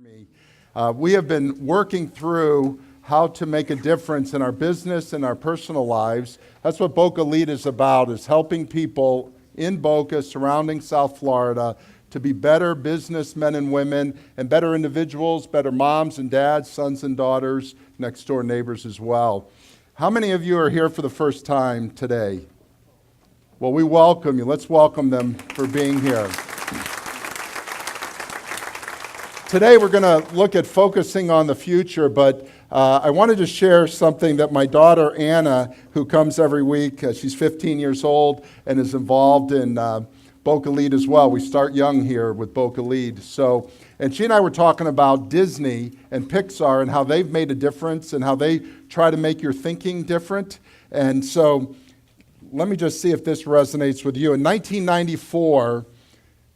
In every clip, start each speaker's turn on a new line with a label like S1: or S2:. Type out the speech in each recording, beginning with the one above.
S1: me. We have been working through how to make a difference in our business and our personal lives. That's what Boca Lead is about, is helping people in Boca, surrounding South Florida, to be better businessmen and women and better individuals, better moms and dads, sons and daughters, next door neighbors as well. How many of you are here for the first time today? Well, we welcome you. Let's welcome them for being here. Today we're going to look at focusing on the future, but I wanted to share something that my daughter Anna, who comes every week, she's 15 years old and is involved in Boca Lead as well. We start young here with Boca Lead. And she and I were talking about Disney and Pixar and how they've made a difference and how they try to make your thinking different. And so let me just see if this resonates with you. In 1994,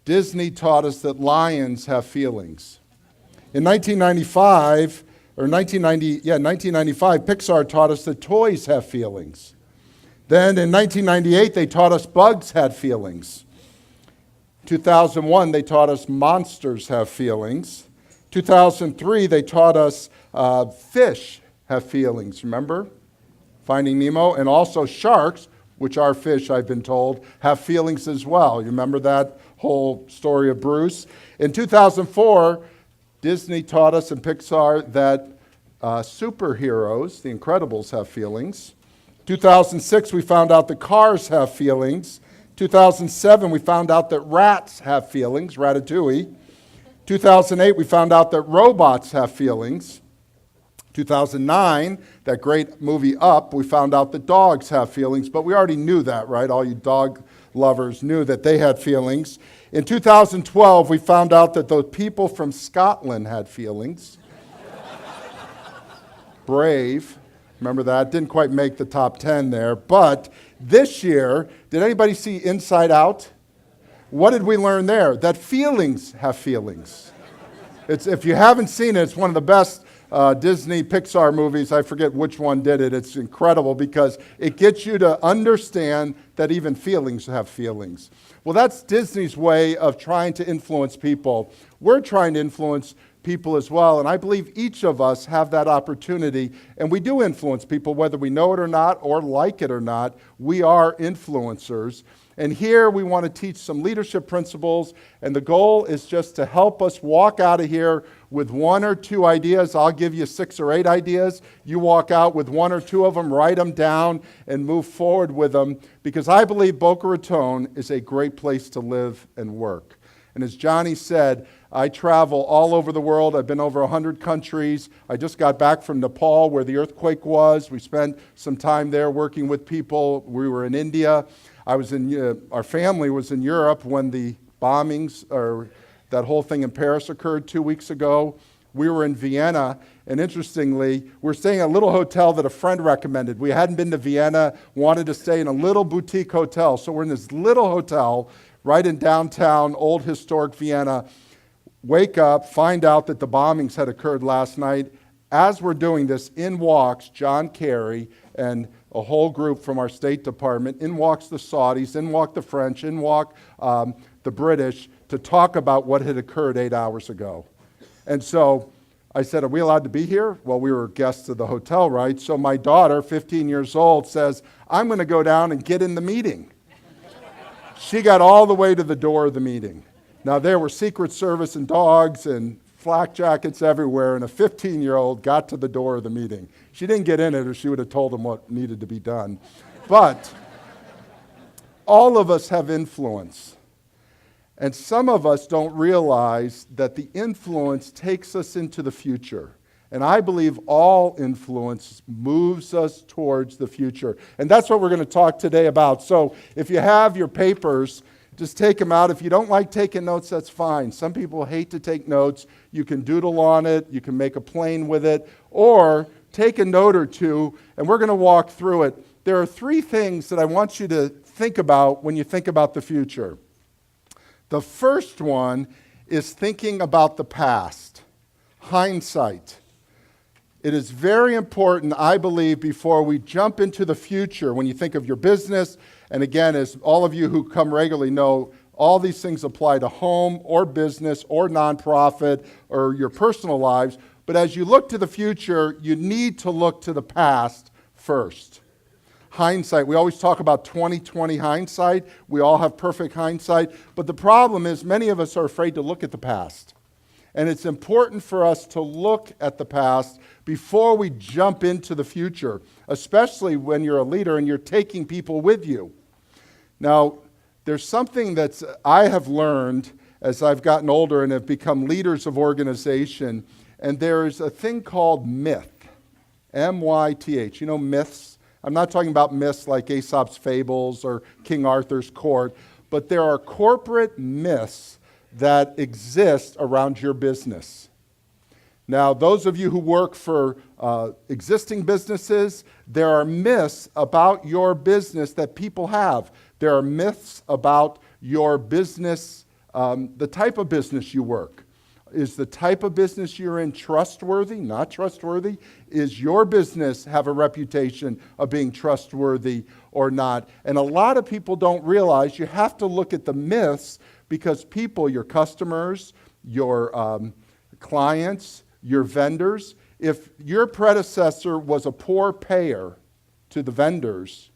S1: Disney taught us that lions have feelings. In 1995, Pixar taught us that toys have feelings. Then in 1998, they taught us bugs had feelings. 2001, they taught us monsters have feelings. 2003, they taught us fish have feelings, remember? Finding Nemo. And also sharks, which are fish, I've been told, have feelings as well. You remember that whole story of Bruce? In 2004, Disney taught us and Pixar that superheroes, the Incredibles, have feelings. 2006, we found out that cars have feelings. 2007, we found out that rats have feelings, Ratatouille. 2008, we found out that robots have feelings. 2009, that great movie Up, we found out that dogs have feelings, but we already knew that, right? All you dog lovers knew that they had feelings. In 2012, we found out that those people from Scotland had feelings. Brave. Remember that? Didn't quite make the top 10 there. But this year, did anybody see Inside Out? What did we learn there? That feelings have feelings. If you haven't seen it, it's one of the best Disney Pixar movies. I forget which one did it. It's incredible because it gets you to understand that even feelings have feelings. Well, that's Disney's way of trying to influence people. We're trying to influence people as well, and I believe each of us have that opportunity, and we do influence people whether we know it or not or like it or not. We are influencers. And here we want to teach some leadership principles, and the goal is just to help us walk out of here with one or two ideas. I'll give you 6 or 8 ideas. You walk out with 1 or 2 of them, write them down, and move forward with them, because I believe Boca Raton is a great place to live and work. And as Johnny said, I travel all over the world. I've been over 100 countries. I just got back from Nepal where the earthquake was. We spent some time there working with people. We were in India. Our family was in Europe when the bombings, or that whole thing in Paris occurred 2 weeks ago. We were in Vienna, and interestingly, we're staying at a little hotel that a friend recommended. We hadn't been to Vienna, wanted to stay in a little boutique hotel. So we're in this little hotel right in downtown, old historic Vienna. Wake up, find out that the bombings had occurred last night. As we're doing this, in walks John Kerry and a whole group from our State Department. In walks the Saudis, in walk the French, in walk the British to talk about what had occurred 8 hours ago. And so I said, are we allowed to be here? Well, we were guests of the hotel, right? So my daughter, 15 years old, says, I'm going to go down and get in the meeting. She got all the way to the door of the meeting. Now, there were Secret Service and dogs and flak jackets everywhere, and a 15-year-old got to the door of the meeting. She didn't get in it, or she would have told them what needed to be done. But all of us have influence. And some of us don't realize that the influence takes us into the future. And I believe all influence moves us towards the future. And that's what we're going to talk today about. So if you have your papers, just take them out. If you don't like taking notes, that's fine. Some people hate to take notes. You can doodle on it. You can make a plane with it. Or take a note or two, and we're going to walk through it. There are 3 things that I want you to think about when you think about the future. The first one is thinking about the past, hindsight. It is very important, I believe, before we jump into the future, when you think of your business, and again, as all of you who come regularly know, All these things apply to home or business or nonprofit or your personal lives. But as you look to the future, you need to look to the past first. Hindsight. We always talk about 20/20 hindsight. We all have perfect hindsight. But the problem is many of us are afraid to look at the past. And it's important for us to look at the past before we jump into the future, especially when you're a leader and you're taking people with you. Now, there's something that I have learned as I've gotten older and have become leaders of organization, and there's a thing called myth, M-Y-T-H. You know myths? I'm not talking about myths like Aesop's Fables or King Arthur's Court, but there are corporate myths that exist around your business. Now, those of you who work for existing businesses, there are myths about your business that people have. There are myths about your business, the type of business you work. Is the type of business you're in trustworthy, not trustworthy? Is your business have a reputation of being trustworthy or not? And a lot of people don't realize you have to look at the myths because people, your customers, your clients, your vendors, if your predecessor was a poor payer to the vendors,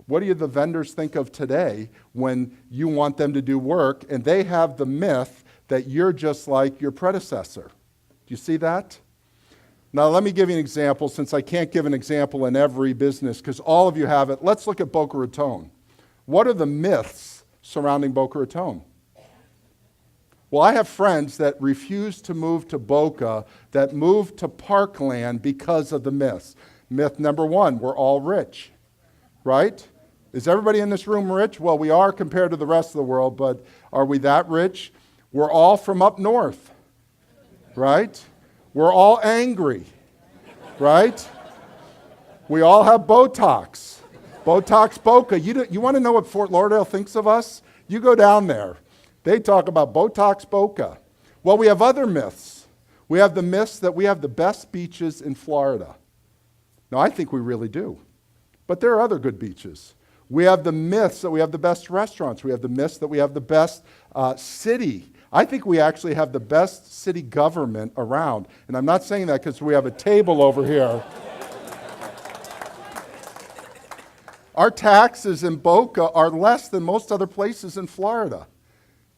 S1: what do the vendors think of today when you want them to do work and they have the myth that you're just like your predecessor? Do you see that? Now, let me give you an example, since I can't give an example in every business, because all of you have it. Let's look at Boca Raton. What are the myths surrounding Boca Raton? Well, I have friends that refuse to move to Boca, that moved to Parkland because of the myths. Myth number one, we're all rich, right? Is everybody in this room rich? Well, we are compared to the rest of the world, but are we that rich? We're all from up north, right? We're all angry, right? We all have Botox. Botox Boca. You want to know what Fort Lauderdale thinks of us? You go down there. They talk about Botox Boca. Well, we have other myths. We have the myths that we have the best beaches in Florida. Now, I think we really do. But there are other good beaches. We have the myths that we have the best restaurants. We have the myths that we have the best city. I think we actually have the best city government around. And I'm not saying that because we have a table over here. Our taxes in Boca are less than most other places in Florida.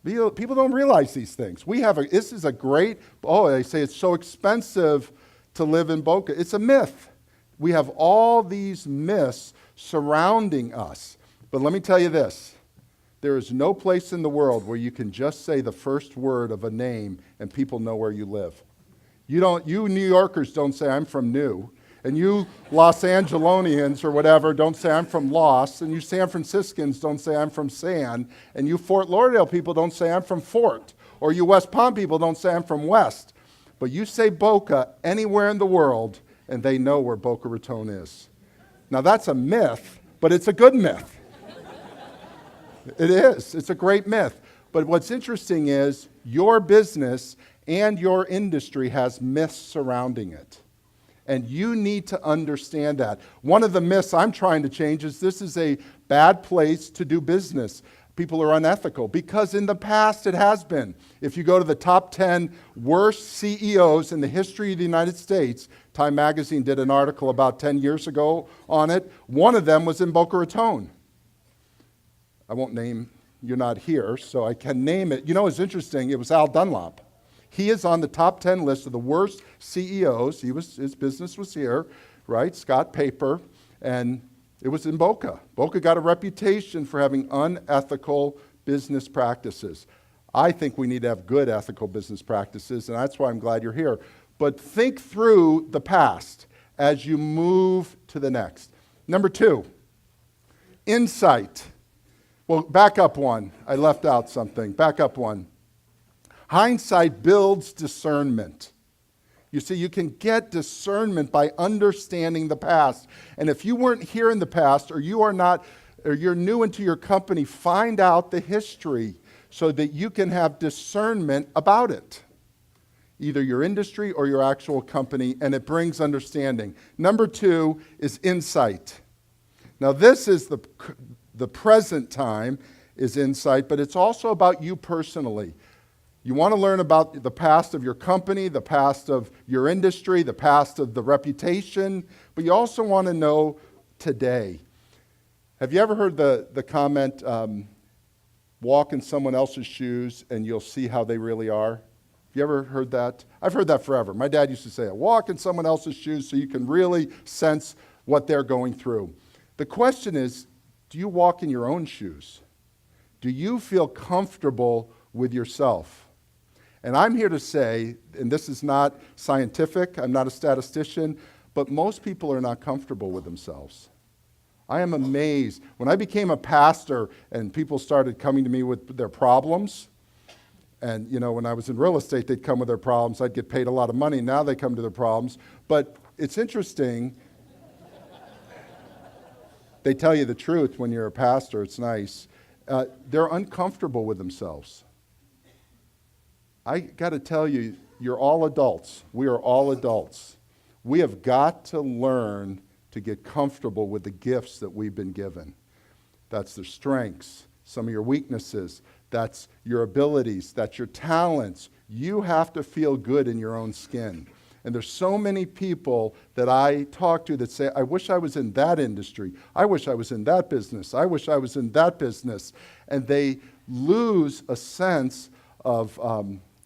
S1: People don't realize these things. This is a great, they say it's so expensive to live in Boca. It's a myth. We have all these myths surrounding us. But let me tell you this. There is no place in the world where you can just say the first word of a name and people know where you live. You New Yorkers don't say, I'm from New. And you Los Angelonians or whatever don't say, I'm from Los. And you San Franciscans don't say, I'm from San. And you Fort Lauderdale people don't say, I'm from Fort. Or you West Palm people don't say, I'm from West. But you say Boca anywhere in the world, and they know where Boca Raton is. Now, that's a myth, but it's a good myth. It is. It's a great myth. But what's interesting is your business and your industry has myths surrounding it. And you need to understand that. One of the myths I'm trying to change is this is a bad place to do business. People are unethical because in the past it has been. If you go to the top 10 worst CEOs in the history of the United States, Time Magazine did an article about 10 years ago on it. One of them was in Boca Raton. I won't name, you're not here, so I can name it. You know, it's interesting, it was Al Dunlop. He is on the top 10 list of the worst CEOs. His business was here, right? Scott Paper, and it was in Boca. Boca got a reputation for having unethical business practices. I think we need to have good ethical business practices, and that's why I'm glad you're here. But think through the past as you move to the next. Number 2, insight. Well, back up one. I left out something. Back up one. Hindsight builds discernment. You see, you can get discernment by understanding the past. And if you weren't here in the past, or you're new into your company, find out the history so that you can have discernment about it. Either your industry or your actual company, and it brings understanding. Number 2 is insight. Now, this is the present time, is insight, but it's also about you personally. You want to learn about the past of your company, the past of your industry, the past of the reputation, but you also want to know today. Have you ever heard the comment, walk in someone else's shoes and you'll see how they really are? Have you ever heard that? I've heard that forever. My dad used to say it, walk in someone else's shoes so you can really sense what they're going through. The question is, do you walk in your own shoes? Do you feel comfortable with yourself? And I'm here to say, and this is not scientific, I'm not a statistician, but most people are not comfortable with themselves. I am amazed. When I became a pastor and people started coming to me with their problems, and when I was in real estate, they'd come with their problems. I'd get paid a lot of money. Now they come to their problems. But it's interesting. They tell you the truth when you're a pastor. It's nice. They're uncomfortable with themselves. I got to tell you, you're all adults. We are all adults. We have got to learn to get comfortable with the gifts that we've been given. That's their strengths, some of your weaknesses. That's your abilities. That's your talents. You have to feel good in your own skin. And there's so many people that I talk to that say, I wish I was in that industry. I wish I was in that business. I wish I was in that business. And they lose a sense of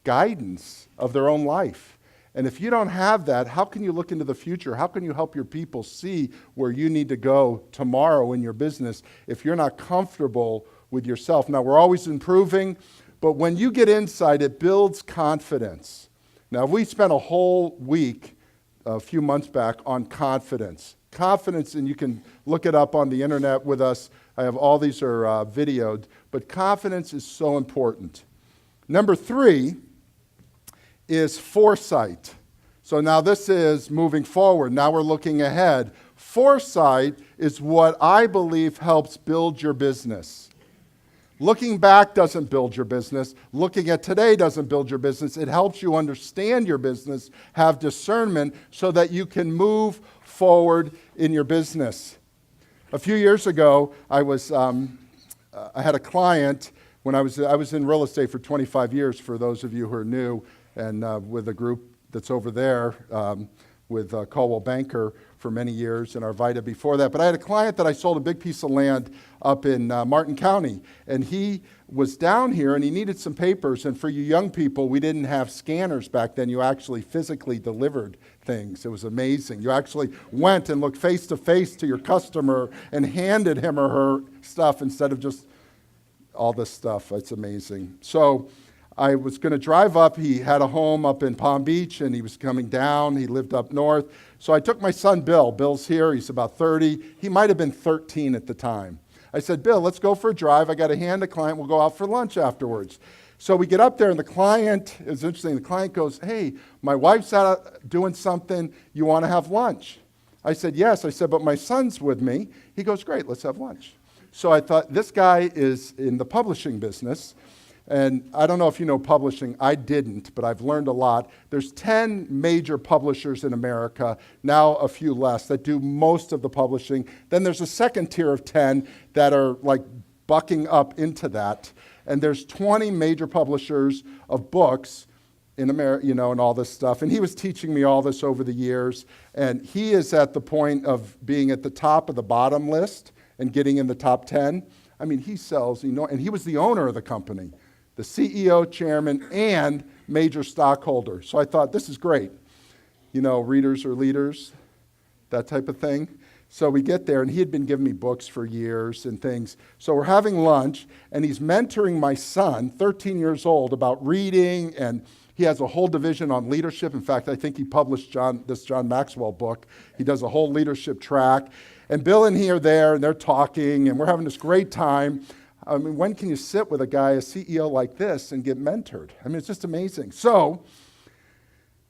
S1: guidance of their own life. And if you don't have that, how can you look into the future? How can you help your people see where you need to go tomorrow in your business if you're not comfortable with yourself? Now, we're always improving, but when you get insight, it builds confidence. Now, we spent a whole week a few months back on confidence. Confidence, and you can look it up on the internet with us. I have all these are videoed, but confidence is so important. Number 3 is foresight. So now this is moving forward. Now we're looking ahead. Foresight is what I believe helps build your business. Looking back doesn't build your business. Looking at today doesn't build your business. It helps you understand your business, have discernment, so that you can move forward in your business. A few years ago, I had a client when I was in real estate for 25 years, for those of you who are new, and with a group that's over there with Caldwell Banker for many years, and Arvida before that. But I had a client that I sold a big piece of land up in Martin County, and he was down here and he needed some papers. And for you young people, we didn't have scanners back then. You actually physically delivered things. It was amazing. You actually went and looked face to face to your customer and handed him or her stuff instead of just all this stuff. It's amazing. So I was going to drive up. He had a home up in Palm Beach, and he was coming down. He lived up north. So I took my son, Bill. Bill's here. He's about 30. He might have been 13 at the time. I said, Bill, let's go for a drive. I got to hand a client. We'll go out for lunch afterwards. So we get up there, and the client, it's interesting, the client goes, hey, my wife's out doing something. You want to have lunch? I said, yes. I said, but my son's with me. He goes, great, let's have lunch. So I thought, this guy is in the publishing business. And I don't know if you know publishing. I didn't, but I've learned a lot. There's 10 major publishers in America, now a few less, that do most of the publishing. Then there's a second tier of 10 that are like bucking up into that. And there's 20 major publishers of books in America, and all this stuff. And he was teaching me all this over the years. And he is at the point of being at the top of the bottom list and getting in the top 10. I mean, he sells, and he was the owner of the company, the CEO, chairman, and major stockholder. So I thought, this is great. Readers are leaders, that type of thing. So we get there, and he had been giving me books for years and things. So we're having lunch, and he's mentoring my son, 13 years old, about reading, and he has a whole division on leadership. In fact, I think he published this John Maxwell book. He does a whole leadership track. And Bill and he are there, and they're talking, and we're having this great time. I mean, when can you sit with a guy, a CEO like this, and get mentored? I mean, it's just amazing. So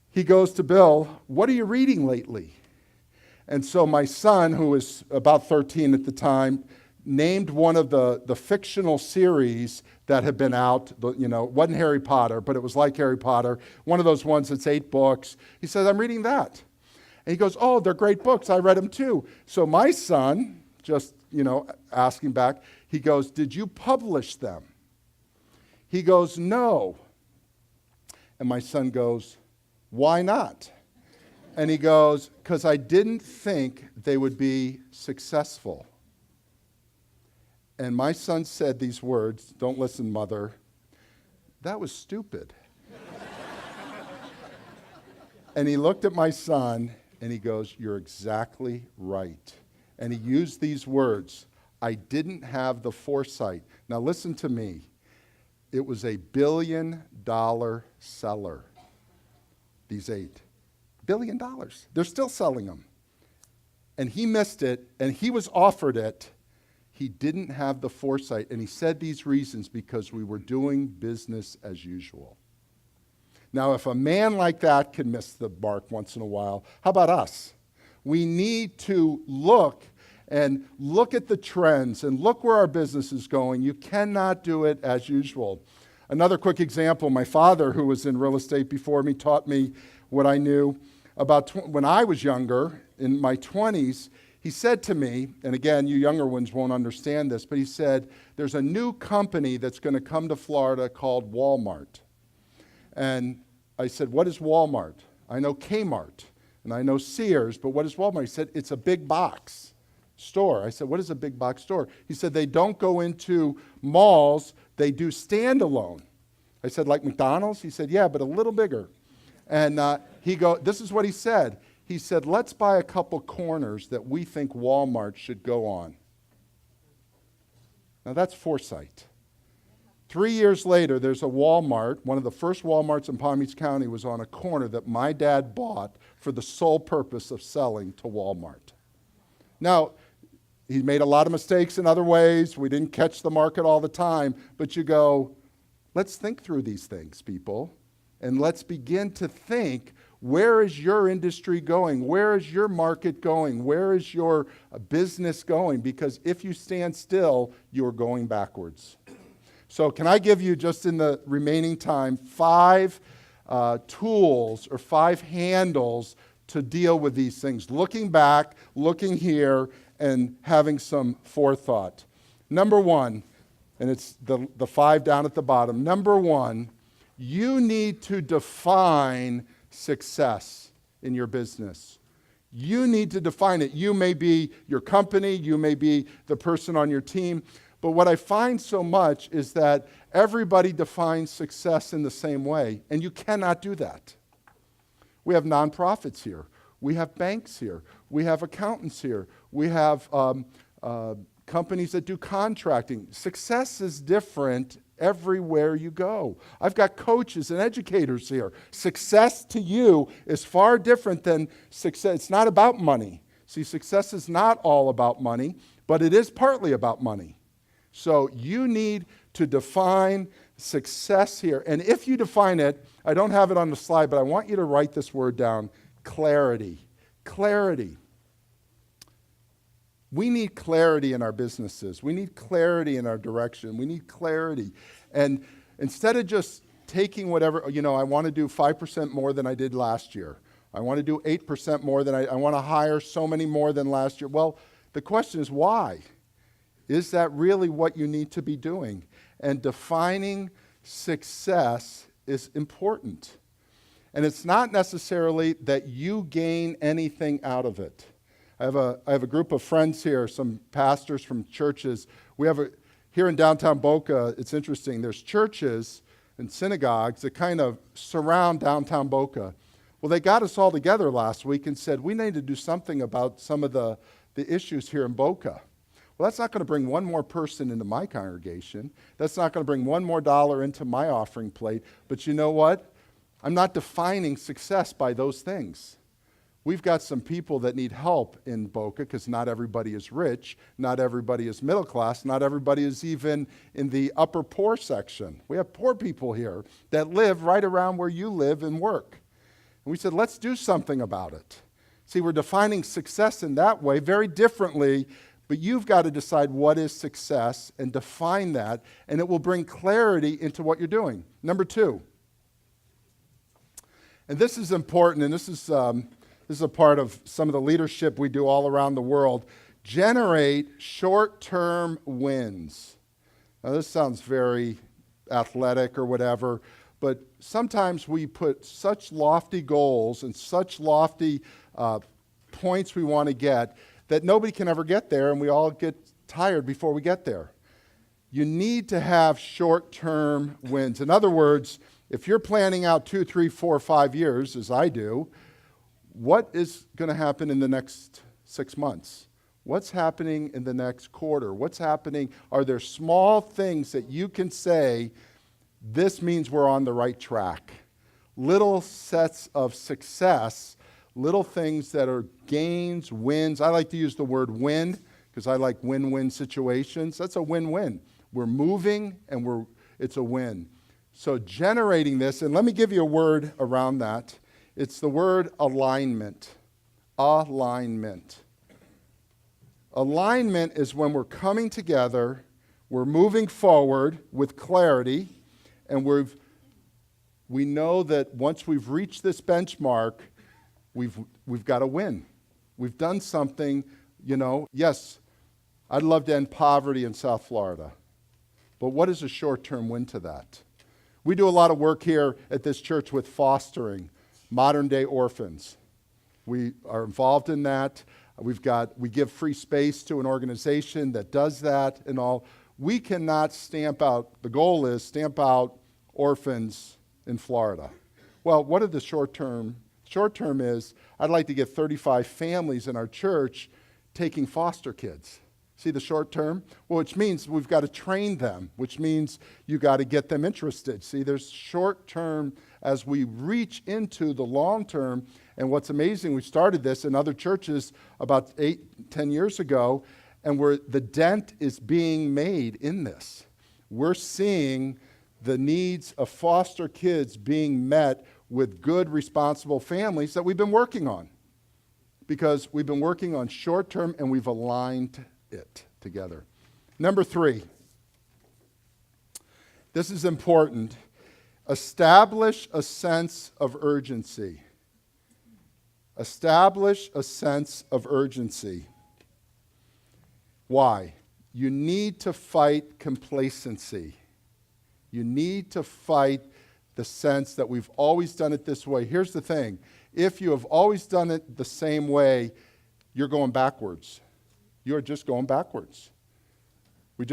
S1: he goes to Bill, what are you reading lately? And so my son, who was about 13 at the time, named one of the fictional series that had been out. It wasn't Harry Potter, but it was like Harry Potter. One of those ones that's 8 books. He says, I'm reading that. And he goes, oh, they're great books. I read them too. So my son, just, asking back, He goes, did you publish them? He goes, no. And my son goes, why not? And he goes, because I didn't think they would be successful. And my son said these words, don't listen, mother, that was stupid. And he looked at my son and he goes, you're exactly right. And he used these words, I didn't have the foresight. Now listen to me. It was a $1 billion seller, these 8. $1 billion. They're still selling them. And he missed it, and he was offered it. He didn't have the foresight. And he said these reasons because we were doing business as usual. Now, if a man like that can miss the mark once in a while, how about us? We need to look at the trends and look where our business is going. You cannot do it as usual. Another quick example, my father, who was in real estate before me, taught me what I knew about when I was younger, in my 20s. He said to me, and again, you younger ones won't understand this, but he said, there's a new company that's going to come to Florida called Walmart. And I said, what is Walmart? I know Kmart, and I know Sears, but what is Walmart? He said, it's a big box store. I said, what is a big box store? He said, they don't go into malls, they do standalone. I said, like McDonald's? He said, yeah, but a little bigger. And this is what he said. He said, let's buy a couple corners that we think Walmart should go on. Now that's foresight. 3 years later, there's a Walmart. One of the first Walmarts in Palm Beach County was on a corner that my dad bought for the sole purpose of selling to Walmart. Now, he made a lot of mistakes in other ways. We didn't catch the market all the time. But you go, let's think through these things, people. And let's begin to think, where is your industry going? Where is your market going? Where is your business going? Because if you stand still, you're going backwards. So can I give you, just in the remaining time, 5 tools or 5 handles to deal with these things? Looking back, looking here, and having some forethought. Number 1, and it's the 5 down at the bottom. Number 1, you need to define success in your business. You need to define it. You may be your company, you may be the person on your team, but what I find so much is that everybody defines success in the same way, and you cannot do that. We have nonprofits here. We have banks here. We have accountants here. We have companies that do contracting. Success is different everywhere you go. I've got coaches and educators here. Success to you is far different than success. It's not about money. See, success is not all about money, but it is partly about money. So you need to define success here. And if you define it, I don't have it on the slide, but I want you to write this word down, clarity. Clarity. We need clarity in our businesses. We need clarity in our direction. We need clarity. And instead of just taking whatever, I want to do 5% more than I did last year. I want to do 8% more than I want to hire so many more than last year. Well, the question is why? Is that really what you need to be doing? And defining success is important. And it's not necessarily that you gain anything out of it. I have a group of friends here, some pastors from churches. Here in downtown Boca, it's interesting. There's churches and synagogues that kind of surround downtown Boca. Well, they got us all together last week and said, we need to do something about some of the issues here in Boca. Well, that's not going to bring one more person into my congregation. That's not going to bring one more dollar into my offering plate. But you know what? I'm not defining success by those things. We've got some people that need help in Boca because not everybody is rich, not everybody is middle class, not everybody is even in the upper poor section. We have poor people here that live right around where you live and work. And we said, let's do something about it. See, we're defining success in that way very differently. But you've got to decide what is success and define that, and it will bring clarity into what you're doing. Number 2, and this is important, and this is a part of some of the leadership we do all around the world. Generate short-term wins. Now, this sounds very athletic or whatever, but sometimes we put such lofty goals and such lofty points we want to get that nobody can ever get there, and we all get tired before we get there. You need to have short-term wins. In other words, if you're planning out 2, 3, 4, 5 years, as I do, what is going to happen in the next 6 months? What's happening in the next quarter? What's happening? Are there small things that you can say, this means we're on the right track? Little sets of success, little things that are gains, wins. I like to use the word win because I like win-win situations. That's a win-win. We're moving and it's a win. So generating this, and let me give you a word around that. It's the word alignment. Alignment. Alignment is when we're coming together, we're moving forward with clarity, and we know that once we've reached this benchmark, we've got to win. We've done something, Yes, I'd love to end poverty in South Florida, but what is a short-term win to that? We do a lot of work here at this church with fostering modern-day orphans. We are involved in that. We give free space to an organization that does that and all. We cannot the goal is stamp out orphans in Florida. Well, what are the short term? Short term is, I'd like to get 35 families in our church taking foster kids. See the short term? Well, which means we've got to train them, which means you got to get them interested. See, there's short term as we reach into the long term. And what's amazing, we started this in other churches about 8-10 years ago, and the dent is being made in this. We're seeing the needs of foster kids being met with good, responsible families that we've been working on. Because we've been working on short term and we've aligned it together. Number 3. This is important. Establish a sense of urgency. Establish a sense of urgency. Why? You need to fight complacency. You need to fight the sense that we've always done it this way. Here's the thing. If you have always done it the same way, you're going backwards. You're just going backwards. My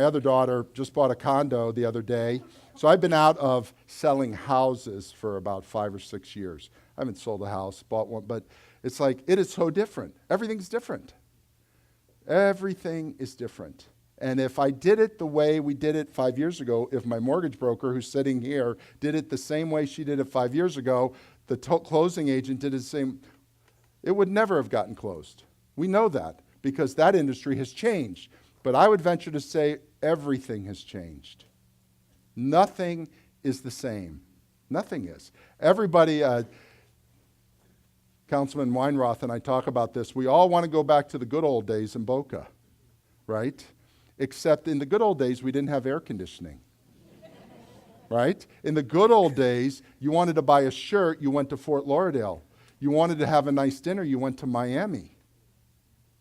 S1: other daughter just bought a condo the other day. So I've been out of selling houses for about 5 or 6 years. I haven't sold a house, bought one, but it's like, it is so different. Everything's different. Everything is different. And if I did it the way we did it 5 years ago, if my mortgage broker who's sitting here did it the same way she did it 5 years ago, the closing agent did it the same, it would never have gotten closed. We know that because that industry has changed. But I would venture to say everything has changed. Nothing is the same. Nothing is. Everybody, Councilman Weinroth and I talk about this. We all want to go back to the good old days in Boca, right? Except in the good old days, we didn't have air conditioning, right? In the good old days, you wanted to buy a shirt, you went to Fort Lauderdale. You wanted to have a nice dinner, you went to Miami.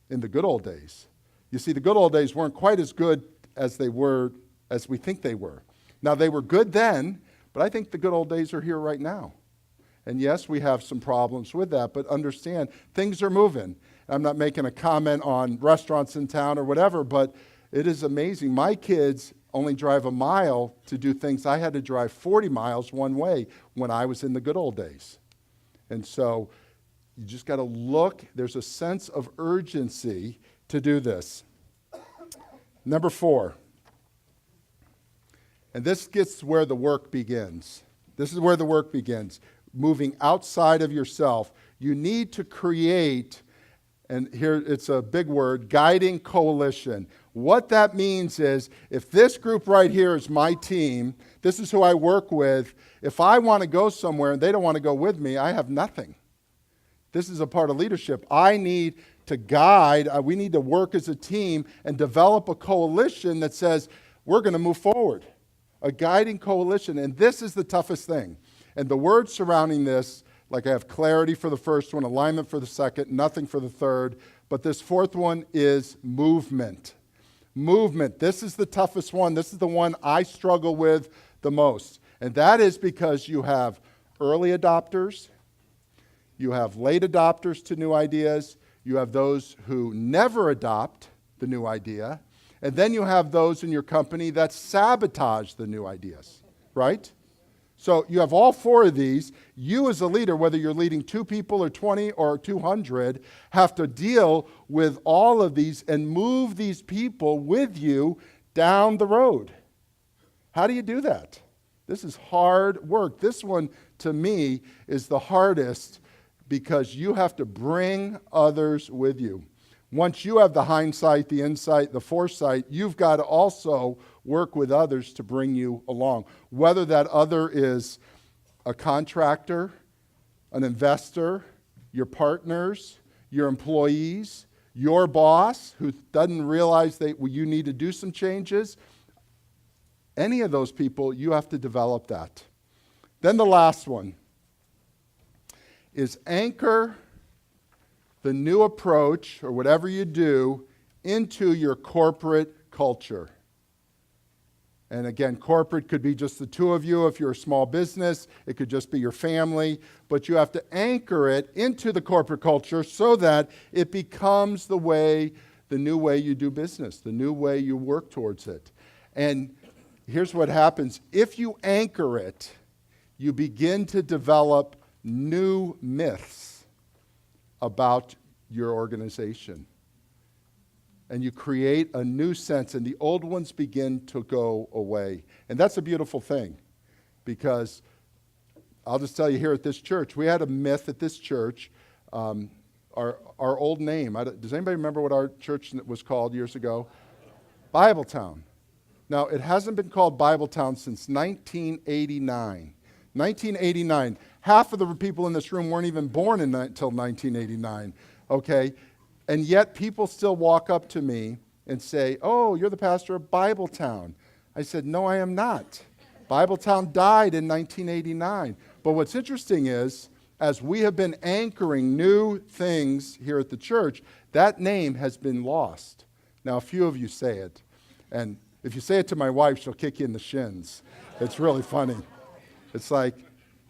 S1: In the good old days. You see, the good old days weren't quite as good as we think they were. Now, they were good then, but I think the good old days are here right now. And yes, we have some problems with that, but understand, things are moving. I'm not making a comment on restaurants in town or whatever, but it is amazing. My kids only drive a mile to do things I had to drive 40 miles one way when I was in the good old days. And so you just got to look. There's a sense of urgency to do this. Number 4. And this gets where the work begins. This is where the work begins. Moving outside of yourself. You need to create, and here it's a big word, guiding coalition. What that means is, if this group right here is my team, this is who I work with, if I want to go somewhere and they don't want to go with me, I have nothing. This is a part of leadership. I need to guide. We need to work as a team and develop a coalition that says, we're going to move forward. A guiding coalition. And this is the toughest thing. And the words surrounding this, like I have clarity for the first one, alignment for the second, nothing for the third. But this fourth one is movement. Movement. This is the toughest one. This is the one I struggle with the most. And that is because you have early adopters, you have late adopters to new ideas, you have those who never adopt the new idea, and then you have those in your company that sabotage the new ideas, right? So you have all four of these. You as a leader, whether you're leading 2 people or 20 or 200, have to deal with all of these and move these people with you down the road. How do you do that? This is hard work. This one, to me, is the hardest because you have to bring others with you. Once you have the hindsight, the insight, the foresight, you've got to also work with others to bring you along. Whether that other is a contractor, an investor, your partners, your employees, your boss who doesn't realize that you need to do some changes, any of those people, you have to develop that. Then the last one is anchor the new approach, or whatever you do, into your corporate culture. And again, corporate could be just the 2 of you if you're a small business. It could just be your family. But you have to anchor it into the corporate culture so that it becomes the new way you do business, the new way you work towards it. And here's what happens. If you anchor it, you begin to develop new myths about your organization. And you create a new sense, and the old ones begin to go away. And that's a beautiful thing, because I'll just tell you, here at this church, we had a myth at this church, our old name. Does anybody remember what our church was called years ago? Bibletown. Now, it hasn't been called Bibletown since 1989. 1989. Half of the people in this room weren't even born until 1989, okay? And yet people still walk up to me and say, "Oh, you're the pastor of Bibletown." I said, "No, I am not. Bibletown died in 1989. But what's interesting is, as we have been anchoring new things here at the church, that name has been lost. Now, a few of you say it, and if you say it to my wife, she'll kick you in the shins. It's really funny. It's like,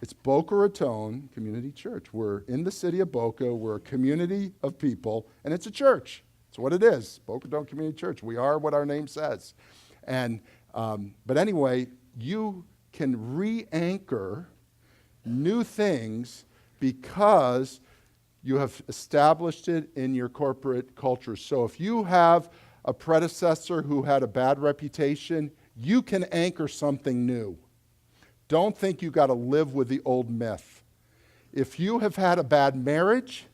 S1: it's Boca Raton Community Church. We're in the city of Boca. We're a community of people, and it's a church. It's what it is, Boca Raton Community Church. We are what our name says. And but anyway, you can re-anchor new things because you have established it in your corporate culture. So if you have a predecessor who had a bad reputation, you can anchor something new. Don't think you got to live with the old myth. If you have had a bad marriage,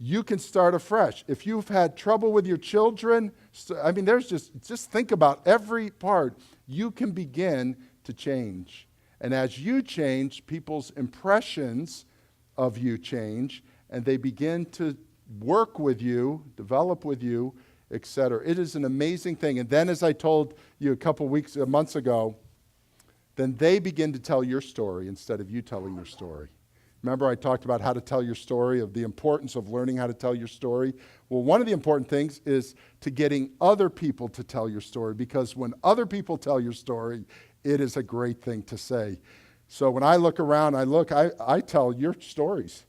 S1: you can start afresh. If you've had trouble with your children, there's just think about every part. You can begin to change. And as you change, people's impressions of you change, and they begin to work with you, develop with you, etc. It is an amazing thing. And then, as I told you months ago, then they begin to tell your story instead of you telling your story. Remember I talked about how to tell your story, of the importance of learning how to tell your story? Well, one of the important things is to getting other people to tell your story, because when other people tell your story, it is a great thing to say. So when I look around, I tell your stories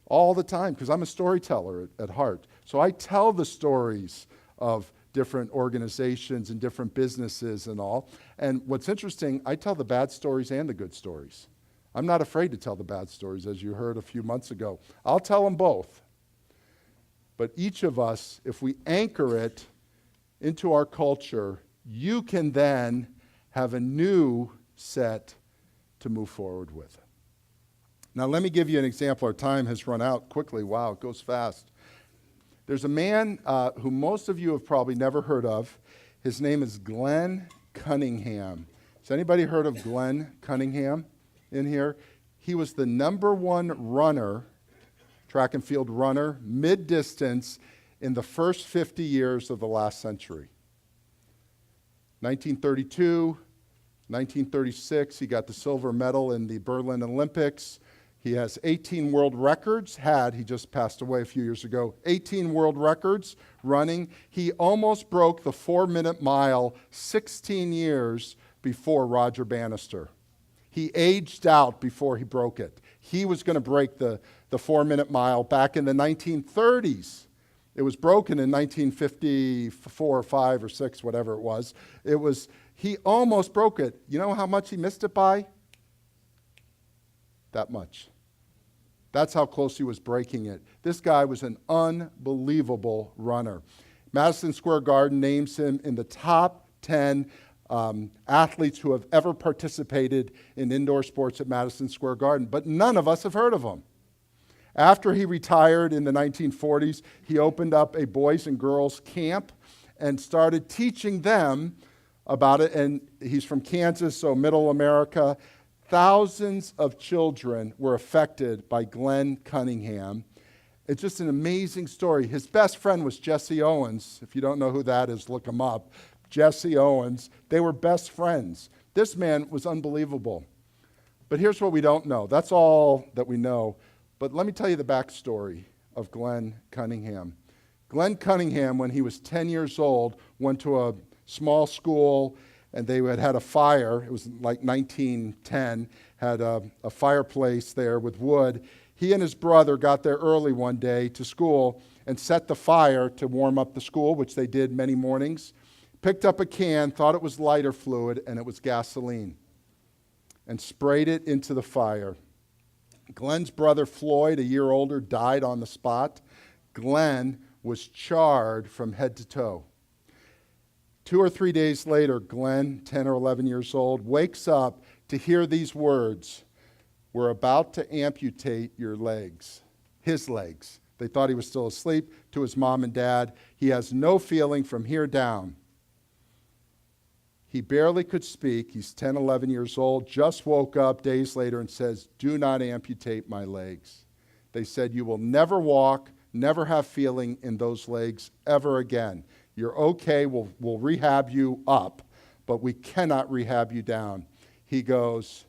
S1: all the time because I'm a storyteller at heart. So I tell the stories of different organizations and different businesses and all. And what's interesting, I tell the bad stories and the good stories. I'm not afraid to tell the bad stories, as you heard a few months ago. I'll tell them both. But each of us, if we anchor it into our culture, you can then have a new set to move forward with. Now let me give you an example. Our time has run out quickly. Wow, it goes fast. There's a man who most of you have probably never heard of. His name is Glenn Cunningham. Has anybody heard of Glenn Cunningham in here? He was the #1 runner, track and field runner, mid-distance in the first 50 years of the last century. 1932, 1936, he got the silver medal in the Berlin Olympics. He has 18 world records, he just passed away a few years ago, 18 world records running. He almost broke the 4-minute mile 16 years before Roger Bannister. He aged out before he broke it. He was going to break the 4-minute mile back in the 1930s. It was broken in 1954 or 5 or 6, whatever it was. He almost broke it. You know how much he missed it by? That much. That's how close he was breaking it. This guy was an unbelievable runner. Madison Square Garden names him in the top 10 athletes who have ever participated in indoor sports at Madison Square Garden, but none of us have heard of him. After he retired in the 1940s, he opened up a boys and girls camp and started teaching them about it. And he's from Kansas, so middle America. Thousands of children were affected by Glenn Cunningham. It's just an amazing story. His best friend was Jesse Owens. If you don't know who that is, look him up. Jesse Owens. They were best friends. This man was unbelievable. But here's what we don't know. That's all that we know. But let me tell you the backstory of Glenn Cunningham. Glenn Cunningham, when he was 10 years old, went to a small school, and they had a fire. It was like 1910, had a fireplace there with wood. He and his brother got there early one day to school and set the fire to warm up the school, which they did many mornings. Picked up a can, thought it was lighter fluid, and it was gasoline, and sprayed it into the fire. Glenn's brother Floyd, a year older, died on the spot. Glenn was charred from head to toe. 2 or 3 days later, Glenn, 10 or 11 years old, wakes up to hear these words, "We're about to amputate your legs." His legs. They thought he was still asleep. To his mom and dad, he has no feeling from here down. He barely could speak. He's 10, 11 years old, just woke up days later and says, "Do not amputate my legs." They said, "You will never walk, never have feeling in those legs ever again. You're okay, we'll rehab you up, but we cannot rehab you down." He goes,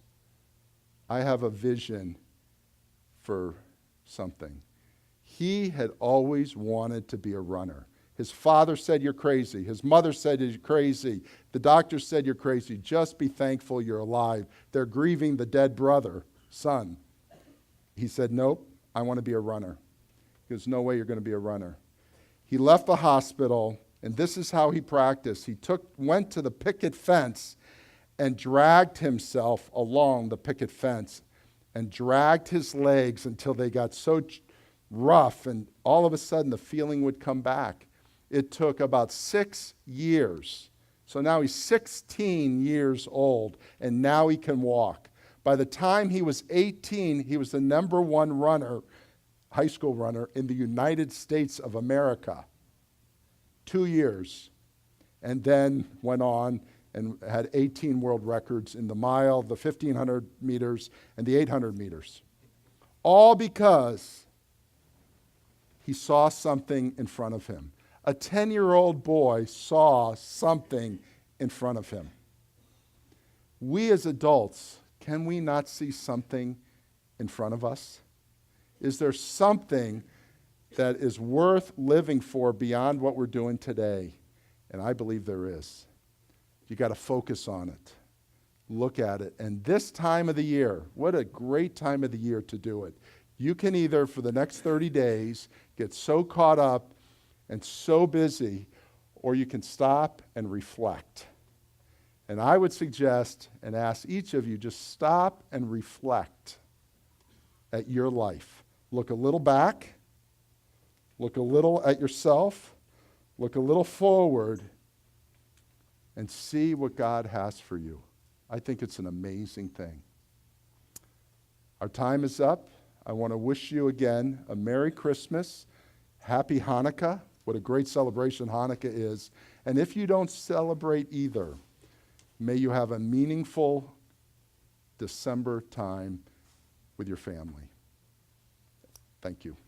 S1: "I have a vision for something." He had always wanted to be a runner. His father said, "You're crazy." His mother said, "You're crazy." The doctor said, "You're crazy. Just be thankful you're alive." They're grieving the dead brother, son. He said, "Nope, I want to be a runner." There's no way you're going to be a runner. He left the hospital, and this is how he practiced. He went to the picket fence and dragged himself along the picket fence and dragged his legs until they got so rough, and all of a sudden the feeling would come back. It took about 6 years. So now he's 16 years old, and now he can walk. By the time he was 18, he was the number 1 runner, high school runner, in the United States of America. 2 years. And then went on and had 18 world records in the mile, the 1,500 meters, and the 800 meters. All because he saw something in front of him. A 10-year-old boy saw something in front of him. We as adults, can we not see something in front of us? Is there something that is worth living for beyond what we're doing today? And I believe there is. You got to focus on it. Look at it. And this time of the year, what a great time of the year to do it. You can either, for the next 30 days, get so caught up and so busy, or you can stop and reflect. And I would suggest and ask each of you, just stop and reflect at your life. Look a little back, look a little at yourself, look a little forward, and see what God has for you. I think it's an amazing thing. Our time is up. I want to wish you again a Merry Christmas, Happy Hanukkah. What a great celebration Hanukkah is. And if you don't celebrate either, may you have a meaningful December time with your family. Thank you.